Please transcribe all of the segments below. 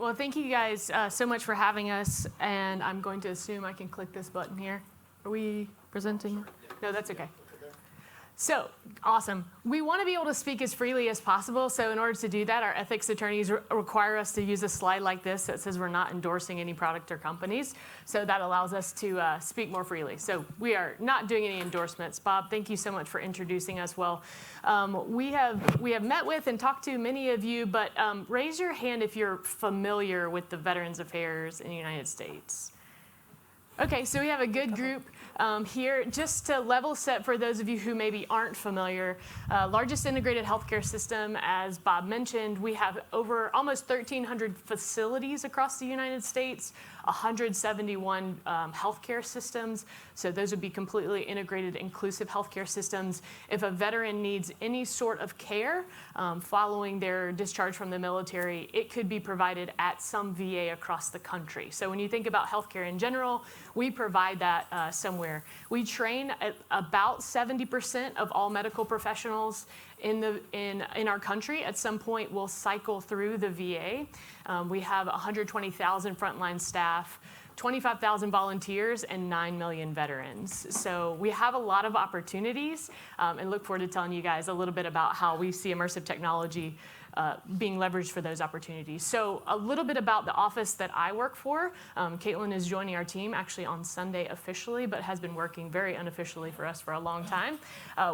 Well, thank you guys so much for having us. And I'm going to assume I can click this button here. Are we presenting? No, that's okay. So, awesome. We want to be able to speak as freely as possible. So in order to do that, our ethics attorneys require us to use a slide like this that says we're not endorsing any product or companies. So that allows us to speak more freely. So we are not doing any endorsements. Bob, thank you so much for introducing us. Well, we have met with and talked to many of you, but raise your hand if you're familiar with the Veterans Affairs in the United States. Okay, so we have a good group here. Just to level set for those of you who maybe aren't familiar, largest integrated healthcare system, as Bob mentioned, we have over almost 1,300 facilities across the United States, 171 healthcare systems. So those would be completely integrated, inclusive healthcare systems. If a veteran needs any sort of care following their discharge from the military, it could be provided at some VA across the country. So when you think about healthcare in general, we provide that somewhere. We train at about 70% of all medical professionals in our country at some point will cycle through the VA. We have 120,000 frontline staff, 25,000 volunteers, and 9 million veterans. So we have a lot of opportunities and look forward to telling you guys a little bit about how we see immersive technology being leveraged for those opportunities. So a little bit about the office that I work for. Caitlin is joining our team actually on Sunday officially, but has been working very unofficially for us for a long time.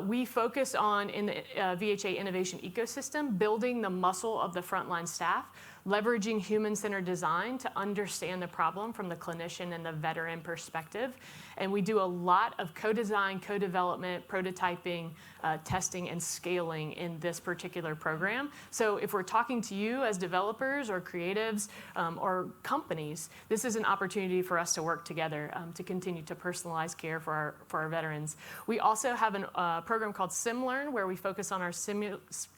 We focus on, in the VHA innovation ecosystem, building the muscle of the frontline staff, leveraging human-centered design to understand the problem from the clinician and the veteran perspective. And we do a lot of co-design, co-development, prototyping, testing, and scaling in this particular program. So if we're talking to you as developers or creatives or companies, this is an opportunity for us to work together to continue to personalize care for our veterans. We also have a program called SimLearn, where we focus on our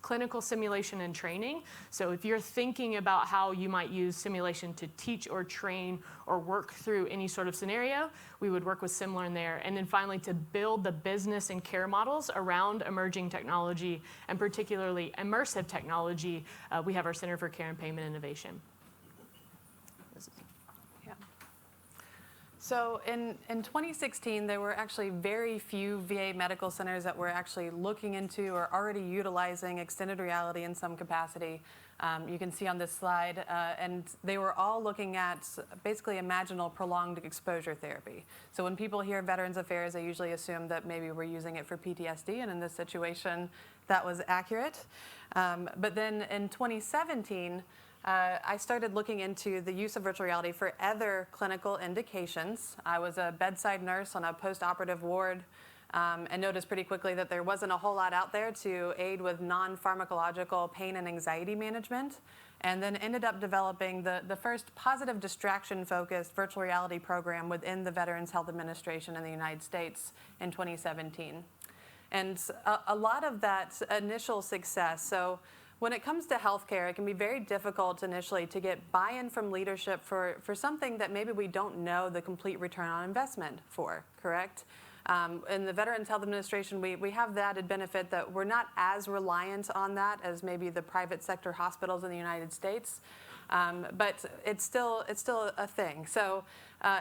clinical simulation and training. So if you're thinking about how you might use simulation to teach or train or work through any sort of scenario, we would work with SimLearn there. And then finally, to build the business and care models around emerging technology, and particularly immersive technology, we have our Center for Care and Payment Innovation. Yeah. So in 2016, there were actually very few VA medical centers that were actually looking into or already utilizing extended reality in some capacity. You can see on this slide, and they were all looking at basically imaginal prolonged exposure therapy. So when people hear Veterans Affairs, they usually assume that maybe we're using it for PTSD, and in this situation, that was accurate. But then in 2017, I started looking into the use of virtual reality for other clinical indications. I was a bedside nurse on a post-operative ward, and noticed pretty quickly that there wasn't a whole lot out there to aid with non-pharmacological pain and anxiety management, and then ended up developing the first positive distraction-focused virtual reality program within the Veterans Health Administration in the United States in 2017. And a lot of that initial success, so when it comes to healthcare, it can be very difficult initially to get buy-in from leadership for something that maybe we don't know the complete return on investment for, correct? In the Veterans Health Administration, we have the added benefit that we're not as reliant on that as maybe the private sector hospitals in the United States, but it's still a thing. So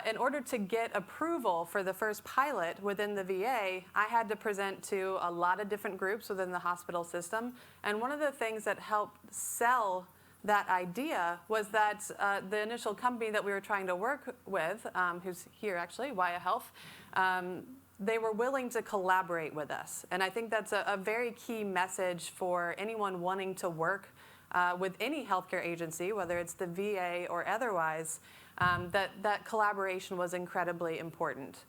in order to get approval for the first pilot within the VA, I had to present to a lot of different groups within the hospital system, and one of the things that helped sell that idea was that the initial company that we were trying to work with, who's here actually, Waya Health, they were willing to collaborate with us. And I think that's a very key message for anyone wanting to work with any healthcare agency, whether it's the VA or otherwise, that collaboration was incredibly important.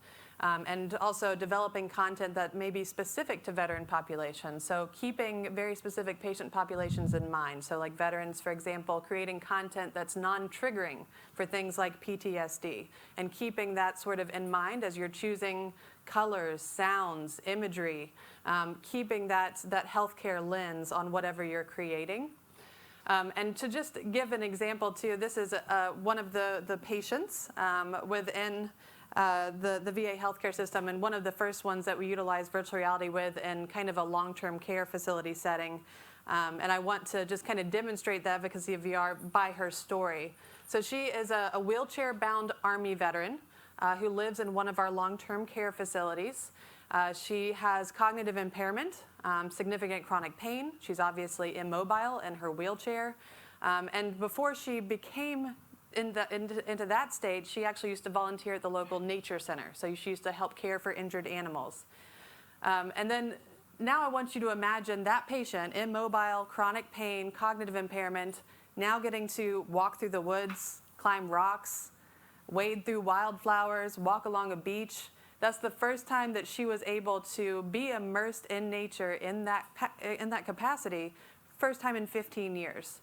And also developing content that may be specific to veteran populations. So keeping very specific patient populations in mind. So like veterans, for example, creating content that's non-triggering for things like PTSD. And keeping that sort of in mind as you're choosing colors, sounds, imagery, keeping that healthcare lens on whatever you're creating. And to just give an example too, this is one of the patients within the VA healthcare system, and one of the first ones that we utilized virtual reality with in kind of a long-term care facility setting. And I want to just kind of demonstrate the efficacy of VR by her story. So she is a wheelchair-bound Army veteran who lives in one of our long-term care facilities. She has cognitive impairment, significant chronic pain. She's obviously immobile in her wheelchair. And before she became into that stage, she actually used to volunteer at the local nature center. So she used to help care for injured animals. And then now I want you to imagine that patient, immobile, chronic pain, cognitive impairment, now getting to walk through the woods, climb rocks, wade through wildflowers, walk along a beach. That's the first time that she was able to be immersed in nature in that capacity, first time in 15 years.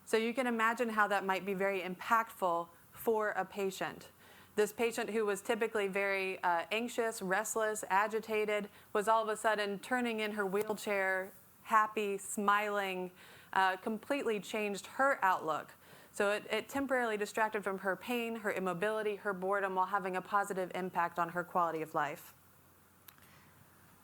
So you can imagine how that might be very impactful for a patient. This patient who was typically very anxious, restless, agitated, was all of a sudden turning in her wheelchair, happy, smiling, completely changed her outlook. So it temporarily distracted from her pain, her immobility, her boredom, while having a positive impact on her quality of life.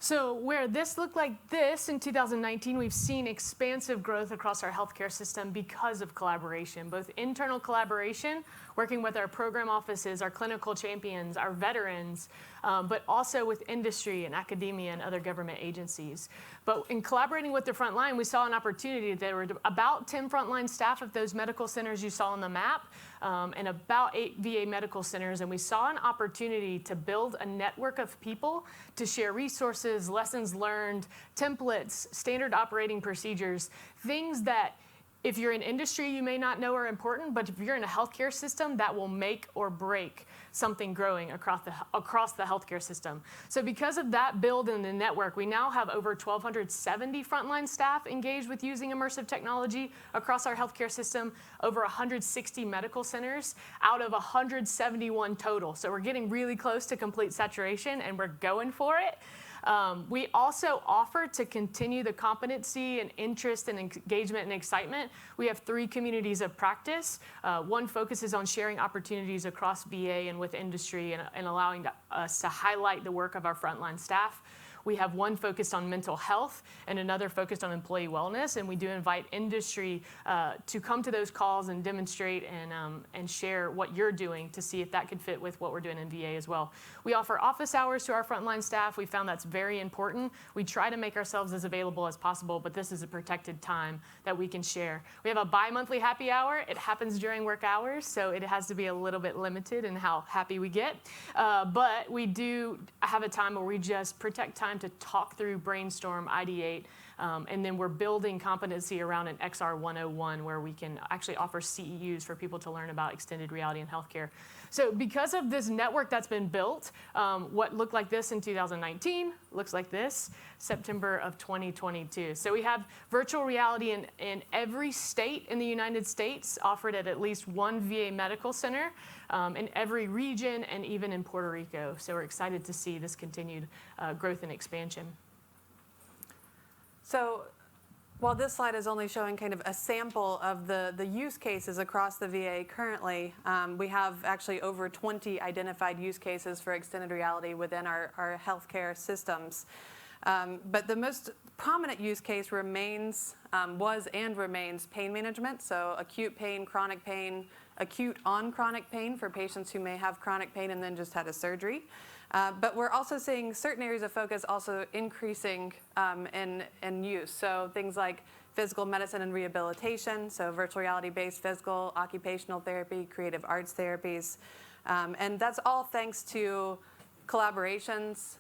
So where this looked like this in 2019, we've seen expansive growth across our healthcare system because of collaboration, both internal collaboration, working with our program offices, our clinical champions, our veterans, but also with industry and academia and other government agencies. But in collaborating with the front line, we saw an opportunity. There were about 10 frontline staff of those medical centers you saw on the map, and about 8 VA medical centers, and we saw an opportunity to build a network of people to share resources, lessons learned, templates, standard operating procedures, things that if you're in industry you may not know are important, but if you're in a healthcare system, that will make or break something growing across the healthcare system. So because of that build in the network, we now have over 1,270 frontline staff engaged with using immersive technology across our healthcare system, over 160 medical centers out of 171 total. So we're getting really close to complete saturation, and we're going for it. We also offer, to continue the competency and interest and engagement and excitement, we have 3 communities of practice. One focuses on sharing opportunities across VA and with industry and allowing us to highlight the work of our frontline staff. We have one focused on mental health and another focused on employee wellness, and we do invite industry to come to those calls and demonstrate and share what you're doing to see if that could fit with what we're doing in VA as well. We offer office hours to our frontline staff. We found that's very important. We try to make ourselves as available as possible, but this is a protected time that we can share. We have a bi-monthly happy hour. It happens during work hours, so it has to be a little bit limited in how happy we get. But we do have a time where we just protect time to talk through, brainstorm, ideate, and then we're building competency around an XR 101 where we can actually offer CEUs for people to learn about extended reality in healthcare. So because of this network that's been built, what looked like this in 2019 looks like this, September of 2022. So we have virtual reality in every state in the United States, offered at least one VA medical center, in every region, and even in Puerto Rico. So we're excited to see this continued growth and expansion. So while this slide is only showing kind of a sample of the use cases across the VA currently, we have actually over 20 identified use cases for extended reality within our healthcare systems. But the most prominent use case was and remains pain management, so acute pain, chronic pain, acute on chronic pain for patients who may have chronic pain and then just had a surgery. But we're also seeing certain areas of focus also increasing in use. So things like physical medicine and rehabilitation, so virtual reality-based physical, occupational therapy, creative arts therapies. And that's all thanks to collaborations,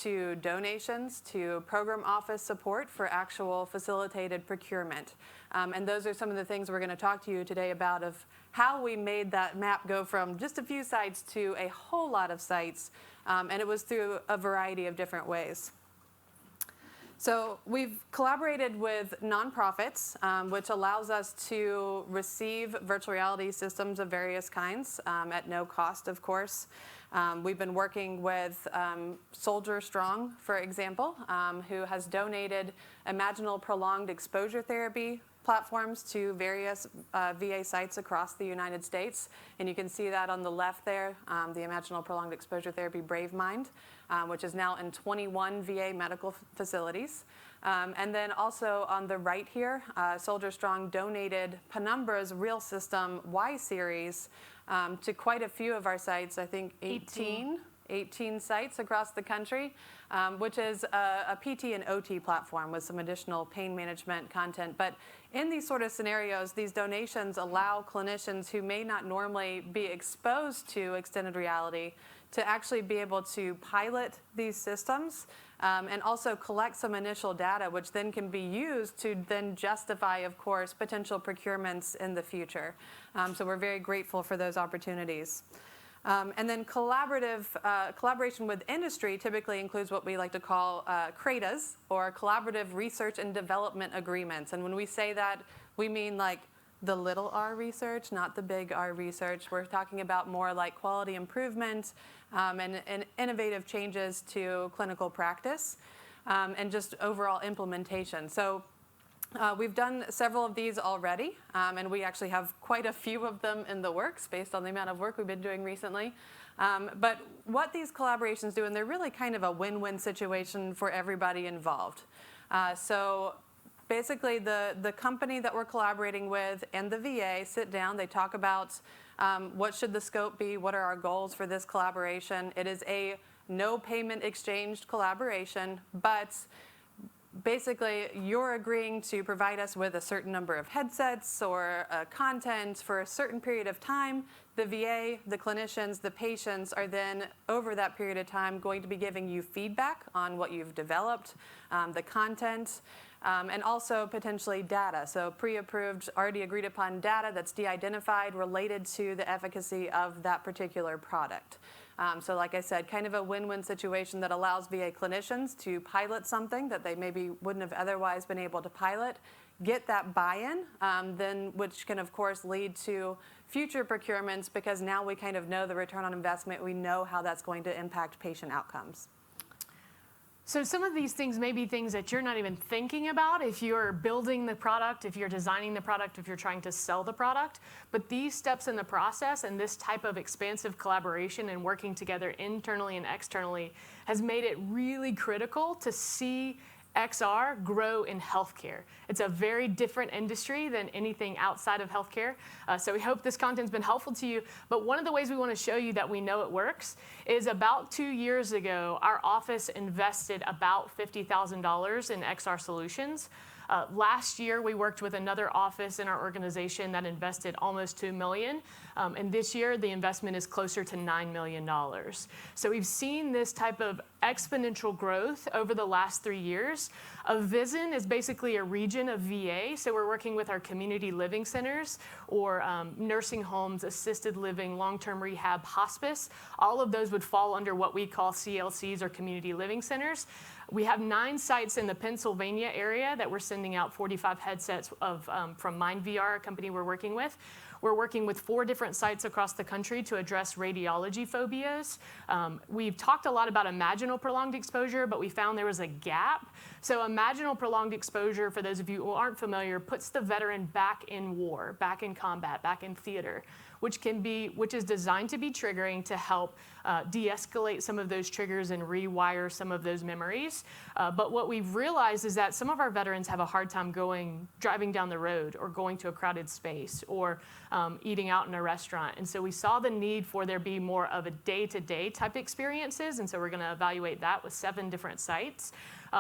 to donations, to program office support for actual facilitated procurement. And those are some of the things we're going to talk to you today about, of how we made that map go from just a few sites to a whole lot of sites. And it was through a variety of different ways. So we've collaborated with nonprofits, which allows us to receive virtual reality systems of various kinds at no cost, of course. We've been working with Soldier Strong, for example, who has donated imaginal prolonged exposure therapy platforms to various VA sites across the United States. And you can see that on the left there, the Imaginal Prolonged Exposure Therapy Brave Mind, which is now in 21 VA medical facilities. And then also on the right here, Soldier Strong donated Penumbra's Real System Y series to quite a few of our sites, I think 18 sites across the country, which is a PT and OT platform with some additional pain management content. But in these sort of scenarios, these donations allow clinicians who may not normally be exposed to extended reality to actually be able to pilot these systems and also collect some initial data, which then can be used to then justify, of course, potential procurements in the future. So we're very grateful for those opportunities. And then collaboration with industry typically includes what we like to call CRADAs, or Collaborative Research and Development Agreements. And when we say that, we mean like the little r research, not the big R research. We're talking about more like quality improvement and innovative changes to clinical practice and just overall implementation. So we've done several of these already, and we actually have quite a few of them in the works based on the amount of work we've been doing recently. But what these collaborations do, and they're really kind of a win-win situation for everybody involved. So basically, the company that we're collaborating with and the VA sit down, they talk about what should the scope be, what are our goals for this collaboration. It is a no payment exchanged collaboration, but basically, you're agreeing to provide us with a certain number of headsets or content for a certain period of time. The VA, the clinicians, the patients are then, over that period of time, going to be giving you feedback on what you've developed, the content, and also potentially data. So pre-approved, already agreed upon data that's de-identified related to the efficacy of that particular product. So like I said, kind of a win-win situation that allows VA clinicians to pilot something that they maybe wouldn't have otherwise been able to pilot, get that buy-in, then which can of course lead to future procurements, because now we kind of know the return on investment. We know how that's going to impact patient outcomes. So some of these things may be things that you're not even thinking about if you're building the product, if you're designing the product, if you're trying to sell the product. But these steps in the process and this type of expansive collaboration and working together internally and externally has made it really critical to see XR grow in healthcare. It's a very different industry than anything outside of healthcare. So we hope this content's been helpful to you. But one of the ways we want to show you that we know it works is about 2 years ago, our office invested about $50,000 in XR solutions. Last year, we worked with another office in our organization that invested almost $2 million. And this year, the investment is closer to $9 million. So we've seen this type of exponential growth over the last 3 years. A VISN is basically a region of VA. So we're working with our community living centers or nursing homes, assisted living, long-term rehab, hospice. All of those would fall under what we call CLCs or community living centers. We have 9 sites in the Pennsylvania area that we're sending out 45 headsets from MindVR, a company we're working with. We're working with 4 different sites across the country to address radiology phobias. We've talked a lot about imaginal prolonged exposure, but we found there was a gap. So imaginal prolonged exposure, for those of you who aren't familiar, puts the veteran back in war, back in combat, back in theater, which is designed to be triggering to help de-escalate some of those triggers and rewire some of those memories. But what we've realized is that some of our veterans have a hard time driving down the road or going to a crowded space or eating out in a restaurant. And so we saw the need for there be more of a day-to-day type experiences. And so we're going to evaluate that with 7 different sites.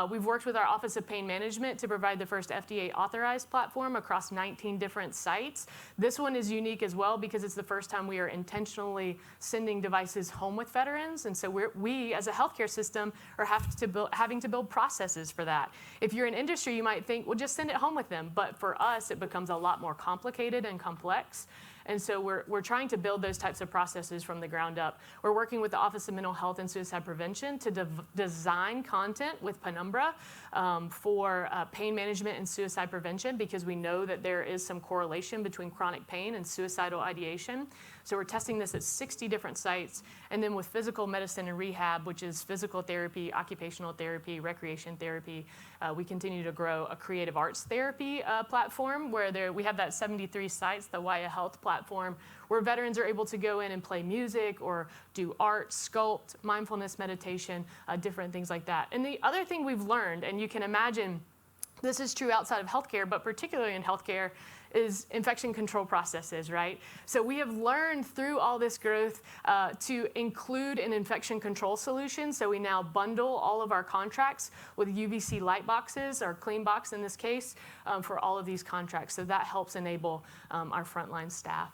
We've worked with our Office of Pain Management to provide the first FDA-authorized platform across 19 different sites. This one is unique as well because it's the first time we are intentionally sending devices home with veterans. And so we, as a healthcare system, are having to build processes for that. If you're in industry, you might think, well, just send it home with them. But for us, it becomes a lot more complicated and complex. And so we're trying to build those types of processes from the ground up. We're working with the Office of Mental Health and Suicide Prevention to design content with Penumbra for pain management and suicide prevention, because we know that there is some correlation between chronic pain and suicidal ideation. So we're testing this at 60 different sites. And then with physical medicine and rehab, which is physical therapy, occupational therapy, recreation therapy, we continue to grow a creative arts therapy platform where we have that 73 sites, the Waya Health platform, where veterans are able to go in and play music or do art, sculpt, mindfulness meditation, different things like that. And the other thing we've learned, and you can imagine this is true outside of healthcare, but particularly in healthcare, is infection control processes, right? So we have learned through all this growth to include an infection control solution. So we now bundle all of our contracts with UVC light boxes, or clean box in this case, for all of these contracts. So that helps enable our frontline staff.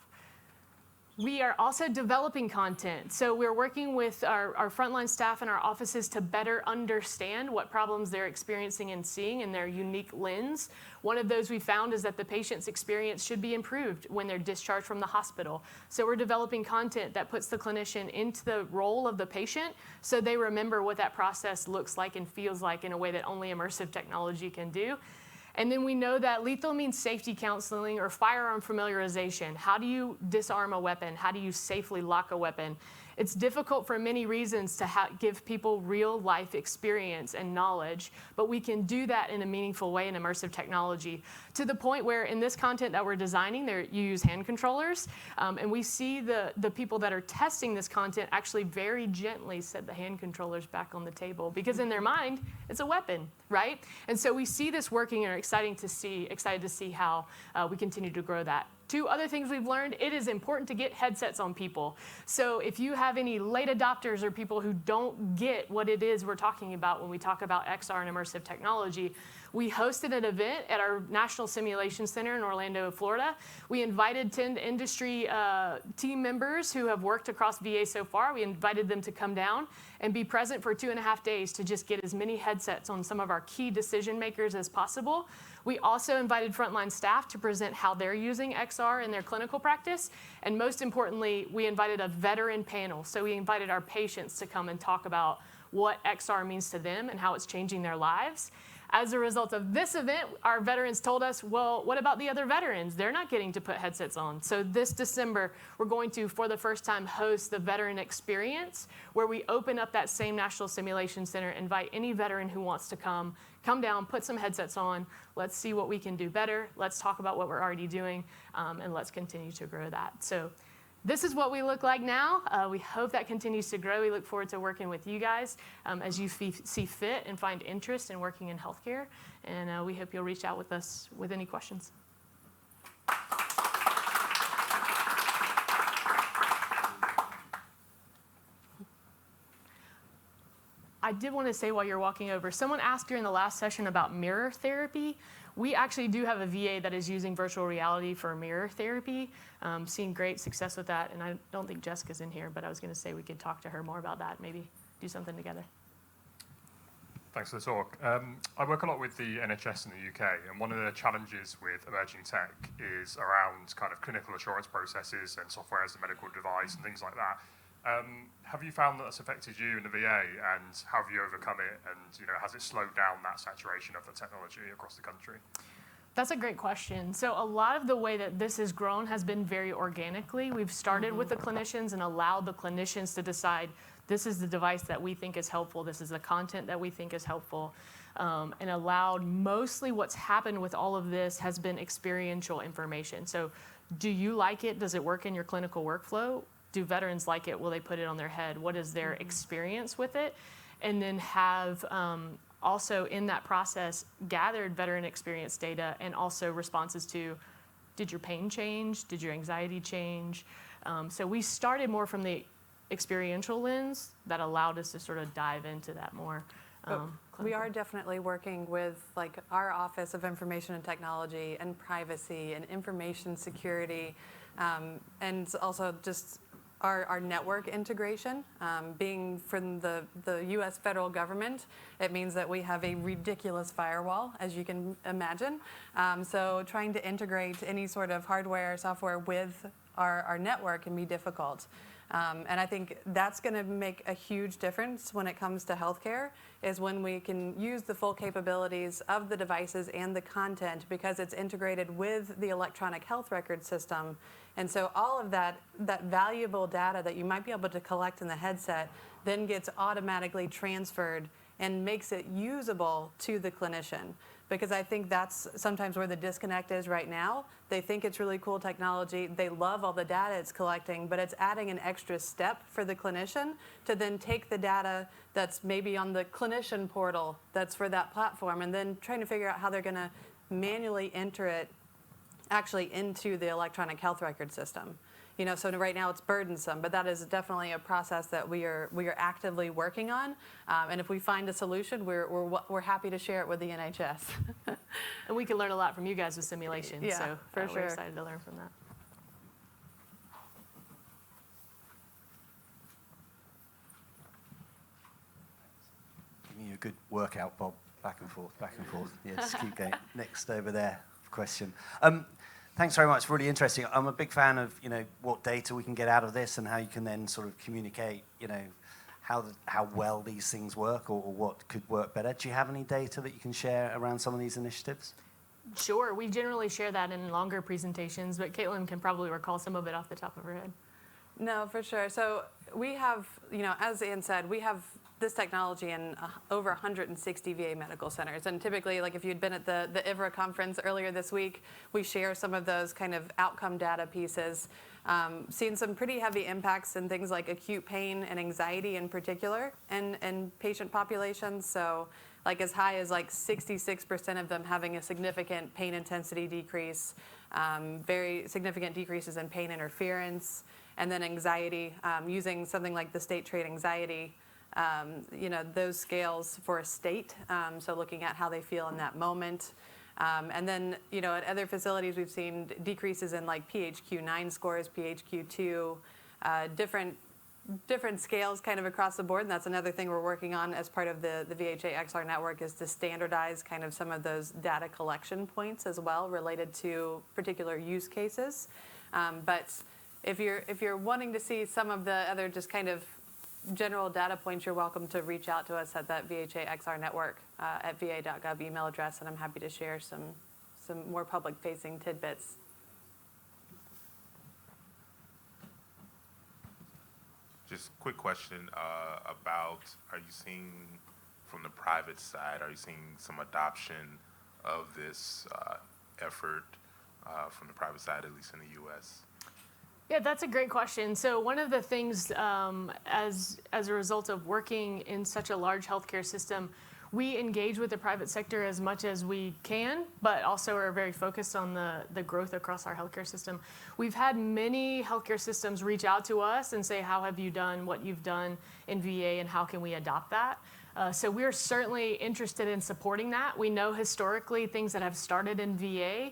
We are also developing content. So we're working with our frontline staff and our offices to better understand what problems they're experiencing and seeing in their unique lens. One of those we found is that the patient's experience should be improved when they're discharged from the hospital. So we're developing content that puts the clinician into the role of the patient so they remember what that process looks like and feels like in a way that only immersive technology can do. And then we know that lethal means safety counseling or firearm familiarization. How do you disarm a weapon? How do you safely lock a weapon? It's difficult for many reasons to give people real life experience and knowledge, but we can do that in a meaningful way in immersive technology, to the point where in this content that we're designing, you use hand controllers, and we see the people that are testing this content actually very gently set the hand controllers back on the table, because in their mind, it's a weapon, right? And so we see this working and are excited to see how we continue to grow that. Two other things we've learned: it is important to get headsets on people. So if you have any late adopters or people who don't get what it is we're talking about when we talk about XR and immersive technology, we hosted an event at our National Simulation Center in Orlando, Florida. We invited 10 industry team members who have worked across VA so far. We invited them to come down and be present for 2.5 days to just get as many headsets on some of our key decision makers as possible. We also invited frontline staff to present how they're using XR in their clinical practice. And most importantly, we invited a veteran panel. So we invited our patients to come and talk about what XR means to them and how it's changing their lives. As a result of this event, our veterans told us, well, what about the other veterans? They're not getting to put headsets on. So this December, we're going to, for the first time, host the Veteran Experience, where we open up that same National Simulation Center, invite any veteran who wants to come down, put some headsets on. Let's see what we can do better. Let's talk about what we're already doing, and let's continue to grow that. So this is what we look like now. We hope that continues to grow. We look forward to working with you guys as you see fit and find interest in working in healthcare. And we hope you'll reach out with us with any questions. I did want to say while you're walking over, someone asked during the last session about mirror therapy. We actually do have a VA that is using virtual reality for mirror therapy, seeing great success with that. And I don't think Jessica's in here, but I was going to say we could talk to her more about that, maybe do something together. Thanks for the talk. I work a lot with the NHS in the UK, and one of the challenges with emerging tech is around kind of clinical assurance processes and software as a medical device and things like that. Have you found that that's affected you in the VA, and how have you overcome it? And has it slowed down that saturation of the technology across the country? That's a great question. So a lot of the way that this has grown has been very organically. We've started with the clinicians and allowed the clinicians to decide, this is the device that we think is helpful, this is the content that we think is helpful, and allowed mostly what's happened with all of this has been experiential information. So do you like it? Does it work in your clinical workflow? Do veterans like it? Will they put it on their head? What is their experience with it? And then have also in that process gathered veteran experience data and also responses to, did your pain change? Did your anxiety change? So we started more from the experiential lens that allowed us to sort of dive into that more. We are definitely working with our Office of Information and Technology and Privacy and Information Security, and also just our network integration. Being from the U.S. federal government, it means that we have a ridiculous firewall, as you can imagine. So trying to integrate any sort of hardware or software with our network can be difficult. And I think that's going to make a huge difference when it comes to healthcare, is when we can use the full capabilities of the devices and the content, because it's integrated with the electronic health record system. And so all of that valuable data that you might be able to collect in the headset then gets automatically transferred and makes it usable to the clinician. because I think that's sometimes where the disconnect is right now. They think it's really cool technology. They love all the data it's collecting, but it's adding an extra step for the clinician to then take the data that's maybe on the clinician portal that's for that platform and then trying to figure out how they're going to manually enter it actually into the electronic health record system. So right now it's burdensome, but that is definitely a process that we are actively working on. And if we find a solution, we're happy to share it with the NHS. And we can learn a lot from you guys with simulation. Yeah, so for we're sure. excited to learn from that. Giving you a good workout, Bob. Back and forth, back and forth. Yeah, just keep going. Next over there, question. Thanks very much. Really interesting. I'm a big fan of what data we can get out of this and how you can then sort of communicate how well these things work or what could work better. Do you have any data that you can share around some of these initiatives? Sure, we generally share that in longer presentations, but Caitlin can probably recall some of it off the top of her head. No, for sure. So we have, as Ann said, we have this technology in over 160 VA medical centers. And typically, like if you'd been at the IVRA conference earlier this week, we share some of those kind of outcome data pieces. Seen some pretty heavy impacts in things like acute pain and anxiety in particular in patient populations. So like as high as like 66% of them having a significant pain intensity decrease, very significant decreases in pain interference, and then anxiety, using something like the state trait anxiety, those scales for a state, so looking at how they feel in that moment. And then, at other facilities, we've seen decreases in like PHQ-9 scores, PHQ-2, different scales kind of across the board. And that's another thing we're working on as part of the VHA XR network is to standardize kind of some of those data collection points as well related to particular use cases. But if you're wanting to see some of the other just kind of general data points, you're welcome to reach out to us at that VHA XR network at va.gov email address, and I'm happy to share some more public-facing tidbits. Just quick question about, are you seeing from the private side, are you seeing some adoption of this effort from the private side, at least in the U.S.? Yeah, that's a great question. So one of the things, as a result of working in such a large healthcare system, we engage with the private sector as much as we can, but also are very focused on the growth across our healthcare system. We've had many healthcare systems reach out to us and say, how have you done what you've done in VA and how can we adopt that? So we're certainly interested in supporting that. We know historically things that have started in VA,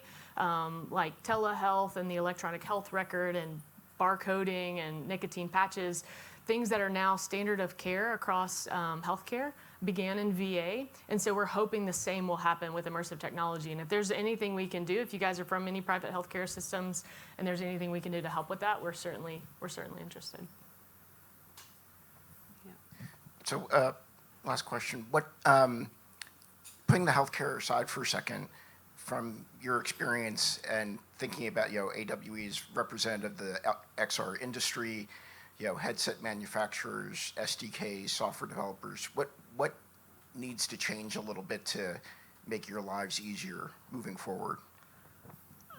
like telehealth and the electronic health record and barcoding and nicotine patches, things that are now standard of care across healthcare began in VA. And so we're hoping the same will happen with immersive technology. And if there's anything we can do, if you guys are from any private healthcare systems and there's anything we can do to help with that, we're certainly interested. Yeah. So last question, what, putting the healthcare aside for a second, from your experience and thinking about, AWE is representative of the XR industry, headset manufacturers, SDKs, software developers, what needs to change a little bit to make your lives easier moving forward?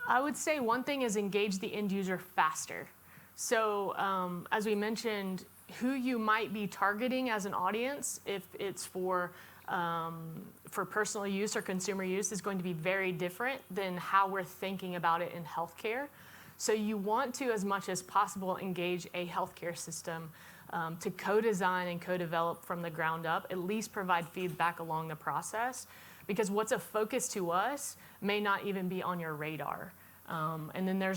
I would say one thing is engage the end user faster. So as we mentioned, who you might be targeting as an audience, if it's for personal use or consumer use, is going to be very different than how we're thinking about it in healthcare. So you want to, as much as possible, engage a healthcare system to co-design and co-develop from the ground up, at least provide feedback along the process, because what's a focus to us may not even be on your radar. And then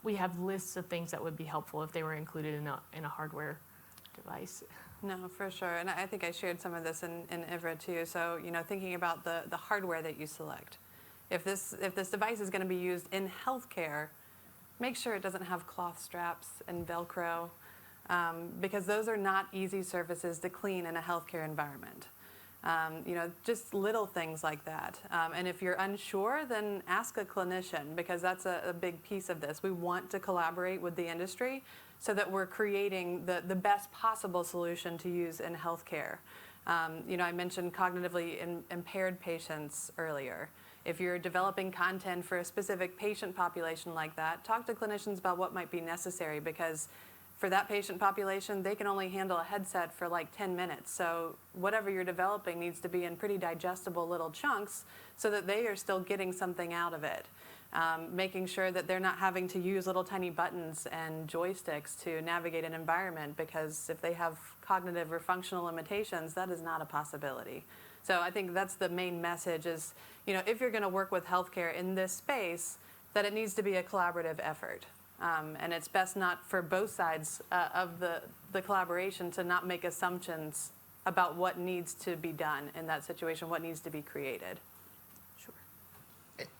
we have lists of things that would be helpful if they were included in a hardware device. No, for sure. And I think I shared some of this in IVRA too. So, thinking about the hardware that you select. If this device is going to be used in healthcare, make sure it doesn't have cloth straps and Velcro, because those are not easy surfaces to clean in a healthcare environment. Just little things like that. And if you're unsure, then ask a clinician, because that's a big piece of this. We want to collaborate with the industry so that we're creating the best possible solution to use in healthcare. I mentioned cognitively impaired patients earlier. If you're developing content for a specific patient population like that, talk to clinicians about what might be necessary, because for that patient population, they can only handle a headset for like 10 minutes. So whatever you're developing needs to be in pretty digestible little chunks so that they are still getting something out of it. Making sure that they're not having to use little tiny buttons and joysticks to navigate an environment, because if they have cognitive or functional limitations, that is not a possibility. So I think that's the main message is, if you're going to work with healthcare in this space, that it needs to be a collaborative effort. And it's best not for both sides of the collaboration to not make assumptions about what needs to be done in that situation, what needs to be created.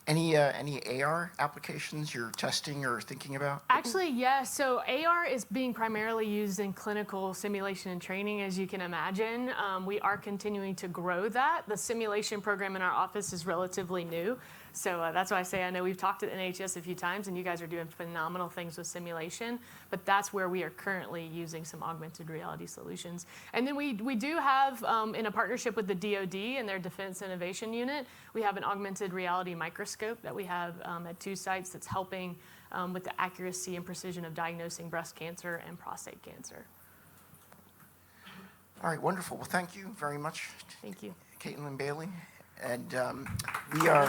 Any AR applications you're testing or thinking about? Actually, yes. So AR is being primarily used in clinical simulation and training, as you can imagine. We are continuing to grow that. The simulation program in our office is relatively new. So that's why I say I know we've talked at NHS a few times, and you guys are doing phenomenal things with simulation, but that's where we are currently using some augmented reality solutions. And then we do have, in a partnership with the DoD and their Defense Innovation Unit, we have an augmented reality microscope that we have at 2 sites that's helping with the accuracy and precision of diagnosing breast cancer and prostate cancer. All right, wonderful. Well, thank you very much, Thank you. Caitlin Bailey. And we are,